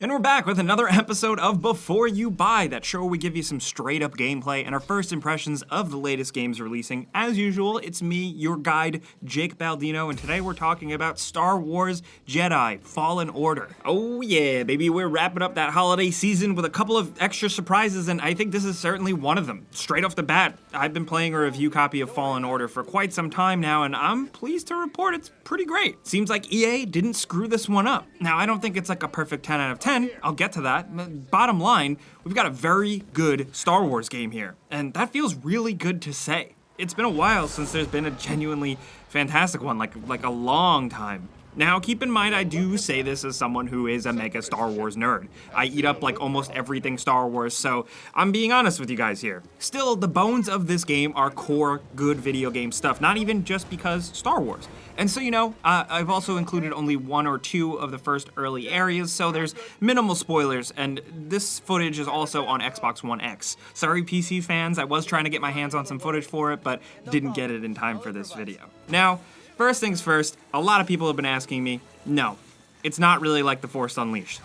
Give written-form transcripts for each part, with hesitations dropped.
And we're back with another episode of Before You Buy, that show where we give you some straight up gameplay and our first impressions of the latest games releasing. As usual, it's me, your guide, Jake Baldino, and today we're talking about Star Wars Jedi Fallen Order. Oh yeah, baby, we're wrapping up that holiday season with a couple of extra surprises, and I think this is certainly one of them. Straight off the bat, I've been playing a review copy of Fallen Order for quite some time now, and I'm pleased to report it's pretty great. Seems like EA didn't screw this one up. Now, I don't think it's like a perfect 10 out of 10. I'll get to that. But bottom line, we've got a very good Star Wars game here, and that feels really good to say. It's been a while since there's been a genuinely fantastic one, like a long time. Now, keep in mind, I do say this as someone who is a mega Star Wars nerd. I eat up like almost everything Star Wars, so I'm being honest with you guys here. Still, the bones of this game are core, good video game stuff, not even just because Star Wars. And so, I've also included only 1 or 2 of the first early areas, so there's minimal spoilers, and this footage is also on Xbox One X. Sorry, PC fans, I was trying to get my hands on some footage for it, but didn't get it in time for this video. Now, first things first, a lot of people have been asking me, no, it's not really like The Force Unleashed,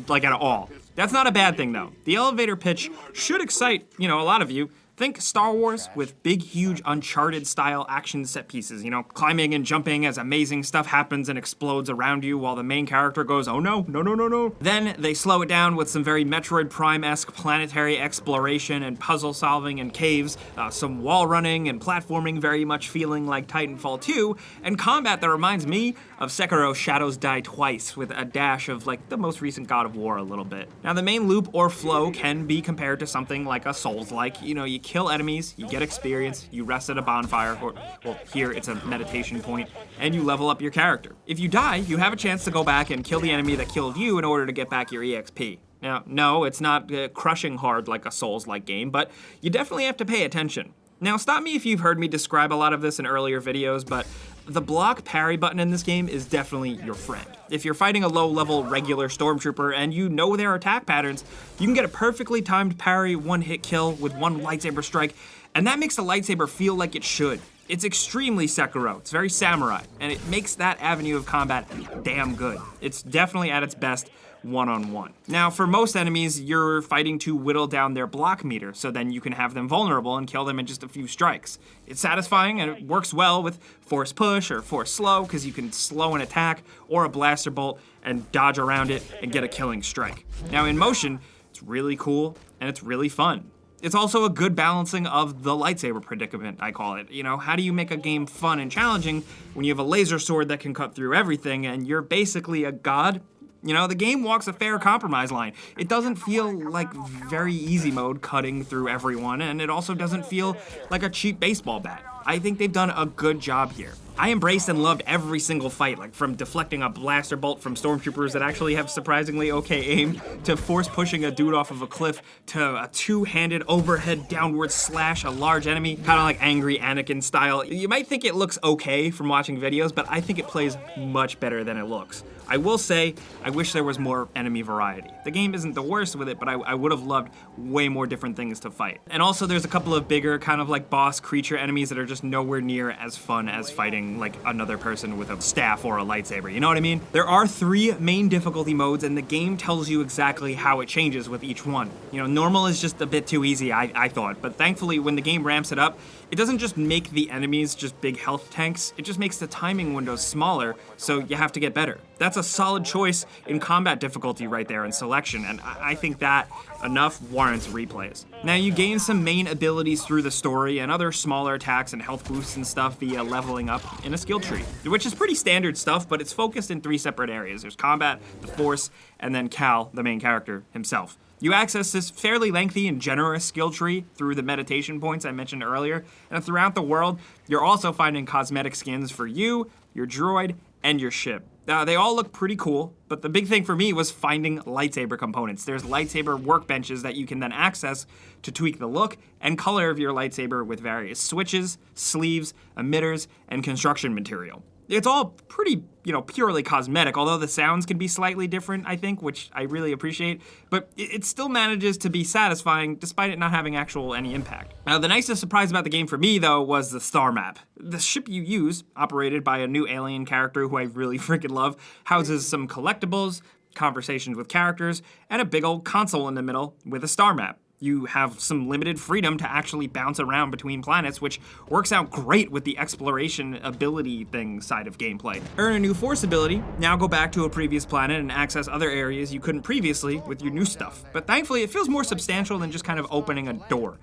like at all. That's not a bad thing, though. The elevator pitch should excite, a lot of you. Think Star Wars with big, huge, Uncharted-style action set pieces, climbing and jumping as amazing stuff happens and explodes around you while the main character goes, oh no, no, no, no, no. Then they slow it down with some very Metroid Prime-esque planetary exploration and puzzle solving and caves, some wall running and platforming very much feeling like Titanfall 2, and combat that reminds me of Sekiro Shadows Die Twice with a dash of the most recent God of War a little bit. Now the main loop or flow can be compared to something like a Souls-like, you kill enemies, you get experience, you rest at a bonfire, or, well, here it's a meditation point, and you level up your character. If you die, you have a chance to go back and kill the enemy that killed you in order to get back your EXP. Now, no, it's not crushing hard like a Souls-like game, but you definitely have to pay attention. Now, stop me if you've heard me describe a lot of this in earlier videos, but the block parry button in this game is definitely your friend. If you're fighting a low-level regular stormtrooper and you know their attack patterns, you can get a perfectly timed parry one-hit kill with one lightsaber strike, and that makes the lightsaber feel like it should. It's extremely Sekiro, it's very samurai, and it makes that avenue of combat damn good. It's definitely at its best one-on-one. Now, for most enemies, you're fighting to whittle down their block meter, so then you can have them vulnerable and kill them in just a few strikes. It's satisfying, and it works well with force push or force slow, because you can slow an attack or a blaster bolt and dodge around it and get a killing strike. Now, in motion, it's really cool, and it's really fun. It's also a good balancing of the lightsaber predicament, I call it. How do you make a game fun and challenging when you have a laser sword that can cut through everything and you're basically a god? The game walks a fair compromise line. It doesn't feel like very easy mode cutting through everyone, and it also doesn't feel like a cheap baseball bat. I think they've done a good job here. I embraced and loved every single fight, from deflecting a blaster bolt from stormtroopers that actually have surprisingly okay aim, to force pushing a dude off of a cliff, to a two-handed overhead downward slash a large enemy, kind of like angry Anakin style. You might think it looks okay from watching videos, but I think it plays much better than it looks. I will say, I wish there was more enemy variety. The game isn't the worst with it, but I would have loved way more different things to fight. And also there's a couple of bigger, kind of like boss creature enemies that are just nowhere near as fun as fighting like another person with a staff or a lightsaber, you know what I mean? There are 3 main difficulty modes, and the game tells you exactly how it changes with each one. Normal is just a bit too easy, I thought, but thankfully when the game ramps it up, it doesn't just make the enemies just big health tanks, it just makes the timing windows smaller, so you have to get better. That's a solid choice in combat difficulty right there and selection, and I think that enough warrants replays. Now, you gain some main abilities through the story and other smaller attacks and health boosts and stuff via leveling up in a skill tree, which is pretty standard stuff, but it's focused in 3 separate areas. There's combat, the Force, and then Cal, the main character himself. You access this fairly lengthy and generous skill tree through the meditation points I mentioned earlier, and throughout the world, you're also finding cosmetic skins for you, your droid, and your ship. They all look pretty cool, but the big thing for me was finding lightsaber components. There's lightsaber workbenches that you can then access to tweak the look and color of your lightsaber with various switches, sleeves, emitters, and construction material. It's all pretty, purely cosmetic, although the sounds can be slightly different, I think, which I really appreciate, but it still manages to be satisfying despite it not having any impact. Now, the nicest surprise about the game for me, though, was the star map. The ship you use, operated by a new alien character who I really freaking love, houses some collectibles, conversations with characters, and a big old console in the middle with a star map. You have some limited freedom to actually bounce around between planets, which works out great with the exploration ability thing side of gameplay. Earn a new force ability, now go back to a previous planet and access other areas you couldn't previously with your new stuff. But thankfully, it feels more substantial than just kind of opening a door.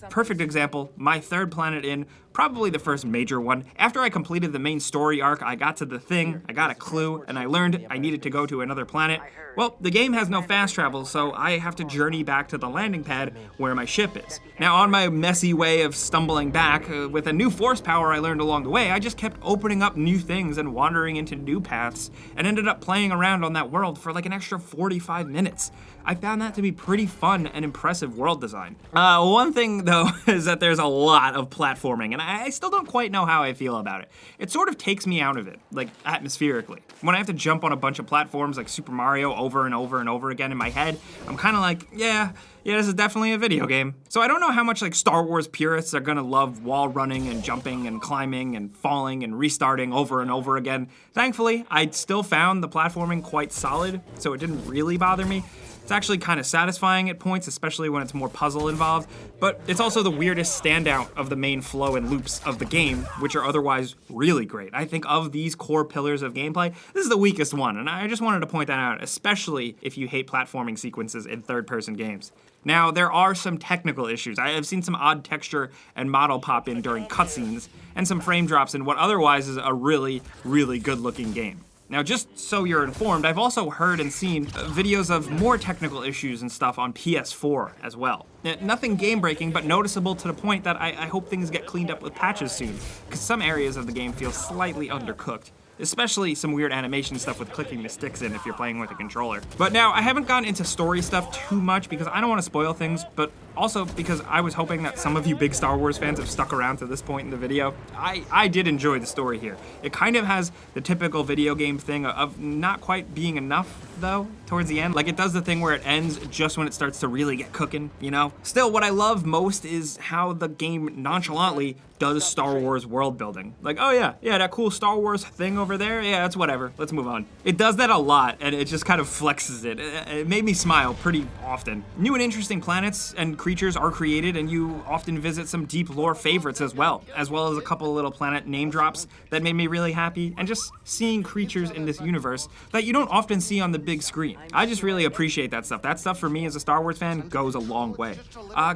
Perfect example, my third planet in, probably the first major one. After I completed the main story arc, I got to the thing, I got a clue, and I learned I needed to go to another planet. Well, the game has no fast travel, so I have to journey back to the landing pad where my ship is. Now, on my messy way of stumbling back, with a new force power I learned along the way, I just kept opening up new things and wandering into new paths, and ended up playing around on that world for like an extra 45 minutes. I found that to be pretty fun and impressive world design. One thing, though, is that there's a lot of platforming, and I still don't quite know how I feel about it. It sort of takes me out of it, like atmospherically. When I have to jump on a bunch of platforms like Super Mario over and over and over again in my head, I'm kind of like, yeah, this is definitely a video game. So I don't know how much like Star Wars purists are gonna love wall running and jumping and climbing and falling and restarting over and over again. Thankfully, I still found the platforming quite solid, so it didn't really bother me. It's actually kind of satisfying at points, especially when it's more puzzle involved, but it's also the weirdest standout of the main flow and loops of the game, which are otherwise really great. I think of these core pillars of gameplay, this is the weakest one, and I just wanted to point that out, especially if you hate platforming sequences in third-person games. Now, there are some technical issues. I have seen some odd texture and model pop in during cutscenes, and some frame drops in what otherwise is a really, really good-looking game. Now, just so you're informed, I've also heard and seen videos of more technical issues and stuff on PS4 as well. Nothing game-breaking, but noticeable to the point that I hope things get cleaned up with patches soon, because some areas of the game feel slightly undercooked. Especially some weird animation stuff with clicking the sticks in if you're playing with a controller. But now, I haven't gotten into story stuff too much because I don't want to spoil things, but also because I was hoping that some of you big Star Wars fans have stuck around to this point in the video. I did enjoy the story here. It kind of has the typical video game thing of not quite being enough, though, towards the end. Like, it does the thing where it ends just when it starts to really get cooking, you know? Still, what I love most is how the game nonchalantly does Star Wars world building. Like, oh yeah, that cool Star Wars thing over there, yeah, that's whatever, let's move on. It does that a lot, and it just kind of flexes it. It made me smile pretty often. New and interesting planets and creatures are created, and you often visit some deep lore favorites as well as a couple little planet name drops that made me really happy, and just seeing creatures in this universe that you don't often see on the big screen. I just really appreciate that stuff. That stuff for me as a Star Wars fan goes a long way.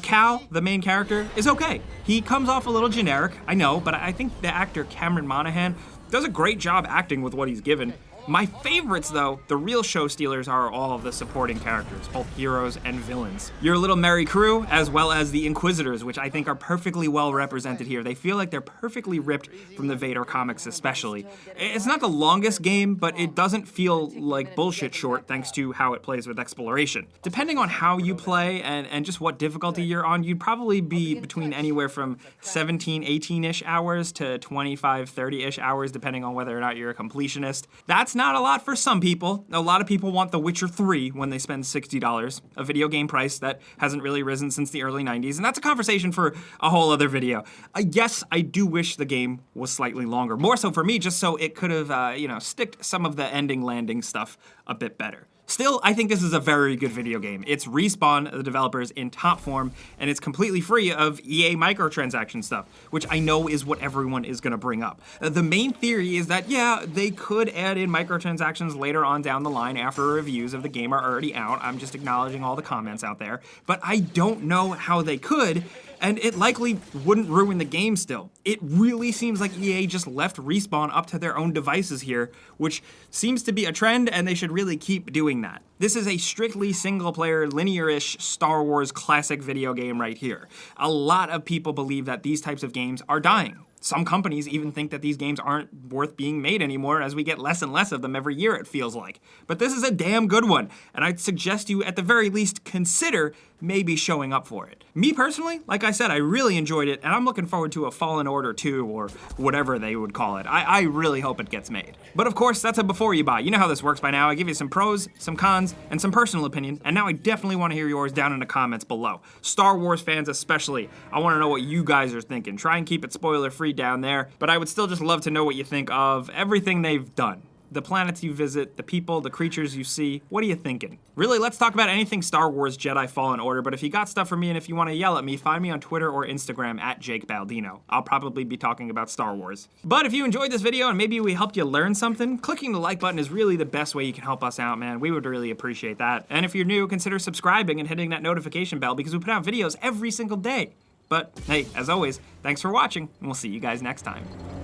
Cal, the main character, is okay. He comes off a little generic, I know, but I think the actor Cameron Monaghan does a great job acting with what he's given. My favorites, though, the real show stealers, are all of the supporting characters, both heroes and villains. Your little merry crew, as well as the Inquisitors, which I think are perfectly well represented here. They feel like they're perfectly ripped from the Vader comics especially. It's not the longest game, but it doesn't feel like bullshit short thanks to how it plays with exploration. Depending on how you play and just what difficulty you're on, you'd probably be between anywhere from 17, 18-ish hours to 25, 30-ish hours, depending on whether or not you're a completionist. That's not a lot for some people. A lot of people want The Witcher 3 when they spend $60, a video game price that hasn't really risen since the early 90s, and that's a conversation for a whole other video. Yes, I do wish the game was slightly longer, more so for me, just so it could have, sticked some of the ending landing stuff a bit better. Still, I think this is a very good video game. It's Respawn, the developers, in top form, and it's completely free of EA microtransaction stuff, which I know is what everyone is going to bring up. The main theory is that, yeah, they could add in microtransactions later on down the line after reviews of the game are already out. I'm just acknowledging all the comments out there, but I don't know how they could, and it likely wouldn't ruin the game still. It really seems like EA just left Respawn up to their own devices here, which seems to be a trend, and they should really keep doing that. This is a strictly single-player, linear-ish Star Wars classic video game right here. A lot of people believe that these types of games are dying. Some companies even think that these games aren't worth being made anymore as we get less and less of them every year, it feels like. But this is a damn good one, and I'd suggest you at the very least consider maybe showing up for it. Me personally, like I said, I really enjoyed it, and I'm looking forward to a Fallen Order 2 or whatever they would call it. I really hope it gets made. But of course, that's a before you buy. You know how this works by now. I give you some pros, some cons, and some personal opinion, and now I definitely want to hear yours down in the comments below. Star Wars fans especially, I want to know what you guys are thinking. Try and keep it spoiler-free down there, but I would still just love to know what you think of everything they've done. the planets you visit, the people, the creatures you see. What are you thinking? Really, let's talk about anything Star Wars Jedi Fallen Order, but if you got stuff for me and if you want to yell at me, find me on Twitter or Instagram at Jake Baldino. I'll probably be talking about Star Wars. But if you enjoyed this video and maybe we helped you learn something, clicking the like button is really the best way you can help us out, man. We would really appreciate that. And if you're new, consider subscribing and hitting that notification bell because we put out videos every single day. But hey, as always, thanks for watching, and we'll see you guys next time.